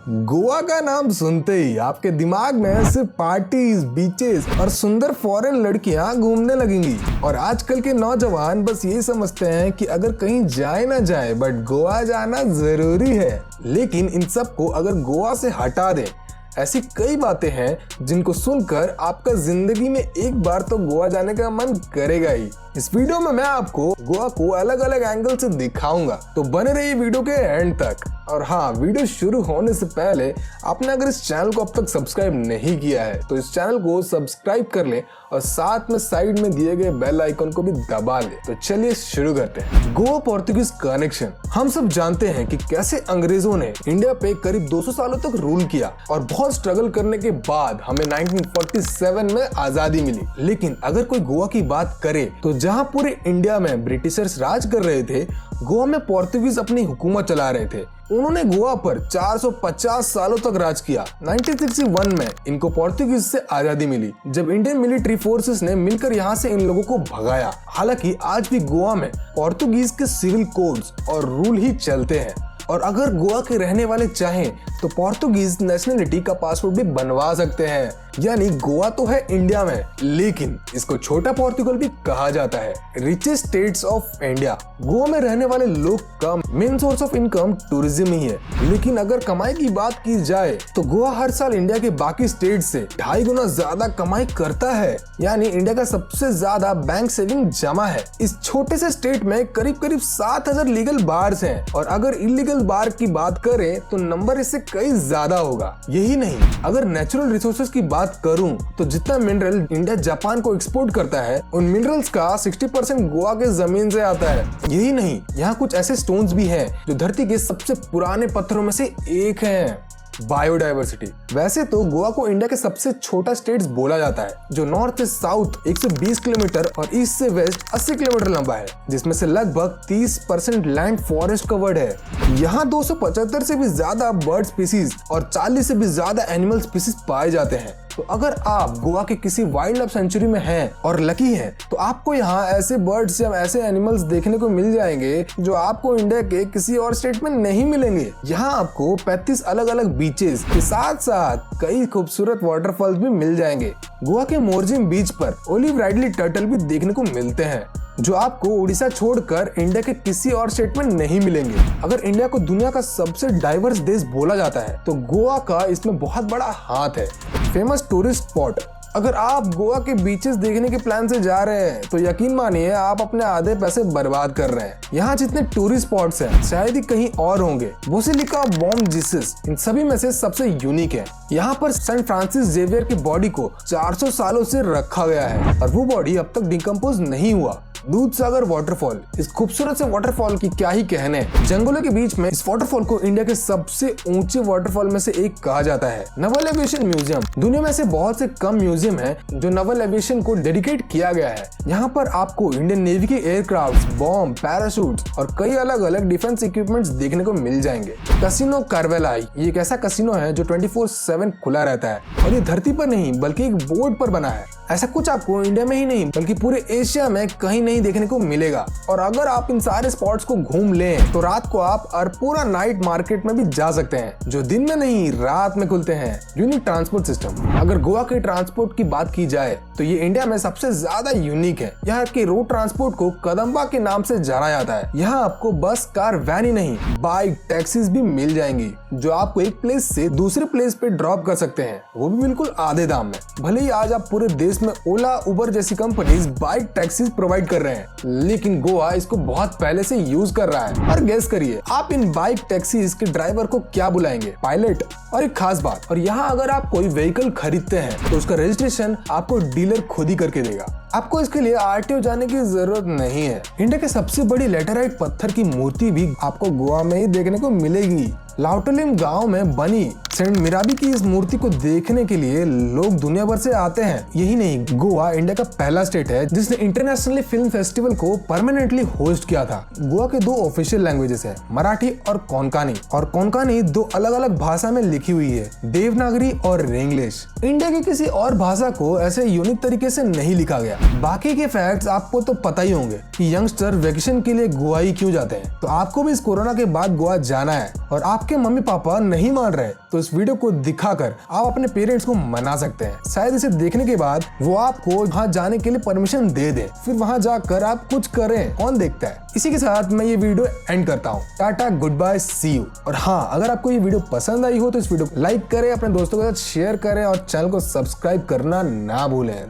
गोवा का नाम सुनते ही आपके दिमाग में सिर्फ पार्टीज, बीचेस और सुंदर फॉरेन लड़कियां घूमने लगेंगी। और आजकल के नौजवान बस यही समझते हैं कि अगर कहीं जाए ना जाए बट गोवा जाना जरूरी है। लेकिन इन सब को अगर गोवा से हटा दें, ऐसी कई बातें हैं जिनको सुनकर आपका जिंदगी में एक बार तो गोवा जाने का मन करेगा ही। इस वीडियो में मैं आपको गोवा को अलग अलग एंगल से दिखाऊंगा, तो बने रहिए वीडियो के एंड तक। और हाँ, वीडियो शुरू होने से पहले आपने अगर इस चैनल को अब तक सब्सक्राइब नहीं किया है तो इस चैनल को सब्सक्राइब कर लें और साथ में साइड में दिए गए बेल आइकन को भी दबा लें। तो चलिए शुरू करते हैं। गोवा पोर्तुगीज कनेक्शन। हम सब जानते हैं कि कैसे अंग्रेजों ने इंडिया पे करीब 200 सालों तक रूल किया और बहुत स्ट्रगल करने के बाद हमें 1947 में आजादी मिली। लेकिन अगर कोई गोवा की बात करे तो जहां पूरे इंडिया में ब्रिटिशर्स राज कर रहे थे, गोवा में पोर्तुगीज अपनी हुकूमत चला रहे थे। उन्होंने गोवा पर 450 सालों तक राज किया। 1961 में इनको पोर्तुगीज से आजादी मिली, जब इंडियन मिलिट्री फोर्सेस ने मिलकर यहाँ से इन लोगों को भगाया। हालांकि आज भी गोवा में पोर्तुगीज के सिविल कोड्स और रूल ही चलते हैं। और अगर गोवा के रहने वाले चाहें तो पोर्तुगीज नेशनलिटी का पासपोर्ट भी बनवा सकते हैं। यानी गोवा तो है इंडिया में, लेकिन इसको छोटा पोर्तुगल भी कहा जाता है। Richest states of India. Goa में रहने वाले लोग का main source of income tourism ही है। लेकिन अगर कमाई की बात की जाए तो गोवा हर साल इंडिया के बाकी स्टेट से 2.5 गुना ज्यादा कमाई करता है। यानी इंडिया का सबसे ज्यादा बैंक सेविंग जमा है। इस छोटे से स्टेट में करीब करीब 7000 लीगल बार्स हैं। और अगर इलीगल बार की बात करें तो नंबर इससे कई ज्यादा होगा। यही नहीं, अगर नेचुरल रिसोर्सेज की बात करूं तो जितना मिनरल इंडिया जापान को एक्सपोर्ट करता है, उन मिनरल्स का 60% गोवा के जमीन से आता है। यही नहीं, यहाँ कुछ ऐसे स्टोन्स भी हैं जो धरती के सबसे पुराने पत्थरों में से एक हैं। बायोडायवर्सिटी। वैसे तो गोवा को इंडिया के सबसे छोटा स्टेट्स बोला जाता है, जो नॉर्थ से साउथ 120 किलोमीटर और ईस्ट से वेस्ट 80 किलोमीटर लंबा है, जिसमें से लगभग 30% लैंड फॉरेस्ट कवर्ड है। यहाँ 275 से भी ज्यादा बर्ड स्पीसीज और 40 से भी ज्यादा एनिमल स्पीसीज पाए जाते हैं। तो अगर आप गोवा के किसी वाइल्ड लाइफ सेंचुरी में हैं और लकी हैं, तो आपको यहाँ ऐसे बर्ड्स या ऐसे एनिमल्स देखने को मिल जाएंगे जो आपको इंडिया के किसी और स्टेट में नहीं मिलेंगे। यहाँ आपको 35 अलग अलग बीचेस के साथ साथ कई खूबसूरत वाटरफॉल्स भी मिल जाएंगे। गोवा के मोरजिम बीच पर ओलिव राइडली टर्टल भी देखने को मिलते हैं, जो आपको उड़ीसा छोड़कर इंडिया के किसी और स्टेट में नहीं मिलेंगे। अगर इंडिया को दुनिया का सबसे डाइवर्स देश बोला जाता है तो गोवा का इसमें बहुत बड़ा हाथ है। Famous tourist spot. अगर आप गोवा के बीचेस देखने के प्लान से जा रहे हैं तो यकीन मानिए आप अपने आधे पैसे बर्बाद कर रहे हैं। यहाँ जितने टूरिस्ट स्पॉट्स हैं शायद ही कहीं और होंगे। बेसिलिका बॉम जीसस इन सभी में से सबसे यूनिक है। यहाँ पर सेंट फ्रांसिस जेवियर की बॉडी को 400 सालों से रखा गया है और वो बॉडी अब तक डिकम्पोज नहीं हुआ। दूध सागर वाटरफॉल। इस खूबसूरत से वाटरफॉल की क्या ही कहने। जंगलों के बीच में इस वाटरफॉल को इंडिया के सबसे ऊंचे वाटरफॉल में से एक कहा जाता है। Naval aviation museum. दुनिया में से बहुत से कम म्यूजियम है जो नवल एविएशन को डेडिकेट किया गया है। यहाँ पर आपको इंडियन नेवी के एयरक्राफ्ट, बॉम्ब, पैराशूट्स और कई अलग अलग डिफेंस इक्विपमेंट्स देखने को मिल जाएंगे। कसिनो कार्वेलाई। ये एक ऐसा कसिनो है जो 24/7 खुला रहता है और ये धरती पर नहीं बल्कि एक बोर्ड पर बना है। ऐसा कुछ आपको इंडिया में ही नहीं बल्कि पूरे एशिया में कहीं नहीं देखने को मिलेगा। और अगर आप इन सारे स्पॉट्स को घूम लें तो रात को आप अरपुरा नाइट मार्केट में भी जा सकते हैं, जो दिन में नहीं रात में खुलते हैं। Unique transport system. अगर गोवा के ट्रांसपोर्ट की बात की जाए तो ये इंडिया में सबसे ज्यादा यूनिक है। यहाँ के रोड ट्रांसपोर्ट को कदम्बा के नाम से जाना जाता है। यहाँ आपको बस, कार, वैन ही नहीं बाइक, टैक्सीज भी मिल जाएंगी, जो आपको एक प्लेस से दूसरे प्लेस पे ड्रॉप कर सकते हैं, वो भी बिल्कुल आधे दाम में। भले ही आज आप पूरे देश में ओला, उबर जैसी कंपनीज बाइक टैक्सीज प्रोवाइड कर रहे हैं, लेकिन गोवा इसको बहुत पहले से यूज कर रहा है। और गेस करिए आप इन बाइक टैक्सीज के ड्राइवर को क्या बुलाएंगे? पायलट। और एक खास बात, और यहाँ अगर आप कोई व्हीकल खरीदते हैं तो उसका रजिस्ट्रेशन आपको डीलर खुद ही करके देगा। आपको इसके लिए आरटीओ जाने की जरूरत नहीं है। इंडिया के सबसे बड़ी लेटेराइट पत्थर की मूर्ति भी आपको गोवा में ही देखने को मिलेगी। लाउटोलिम गांव में बनी सेंट मिराबी की इस मूर्ति को देखने के लिए लोग दुनिया भर से आते हैं। यही नहीं, गोवा इंडिया का पहला स्टेट है जिसने इंटरनेशनल फिल्म फेस्टिवल को परमानेंटली होस्ट किया था। गोवा के 2 ऑफिशियल लैंग्वेजेस है, मराठी और कोंकणी। और कोंकणी 2 अलग अलग भाषा में लिखी हुई है, देवनागरी और इंग्लिश। इंडिया की किसी और भाषा को ऐसे यूनिक तरीके से नहीं लिखा गया। बाकी के फैक्ट्स आपको तो पता ही होंगे कि यंगस्टर वेकेशन के लिए गोवा ही क्यों जाते हैं। तो आपको भी इस कोरोना के बाद गोवा जाना है और आपके मम्मी पापा नहीं मान रहे, तो इस वीडियो को दिखाकर आप अपने पेरेंट्स को मना सकते हैं। शायद इसे देखने के बाद वो आपको वहाँ जाने के लिए परमिशन दे दें, फिर वहाँ जाकर आप कुछ करें, कौन देखता है। इसी के साथ मैं ये वीडियो एंड करता हूँ। Tata, goodbye, see you. और हाँ, अगर आपको ये वीडियो पसंद आई हो तो इस वीडियो को लाइक करें, अपने दोस्तों के साथ शेयर करें और चैनल को सब्सक्राइब करना ना भूलें।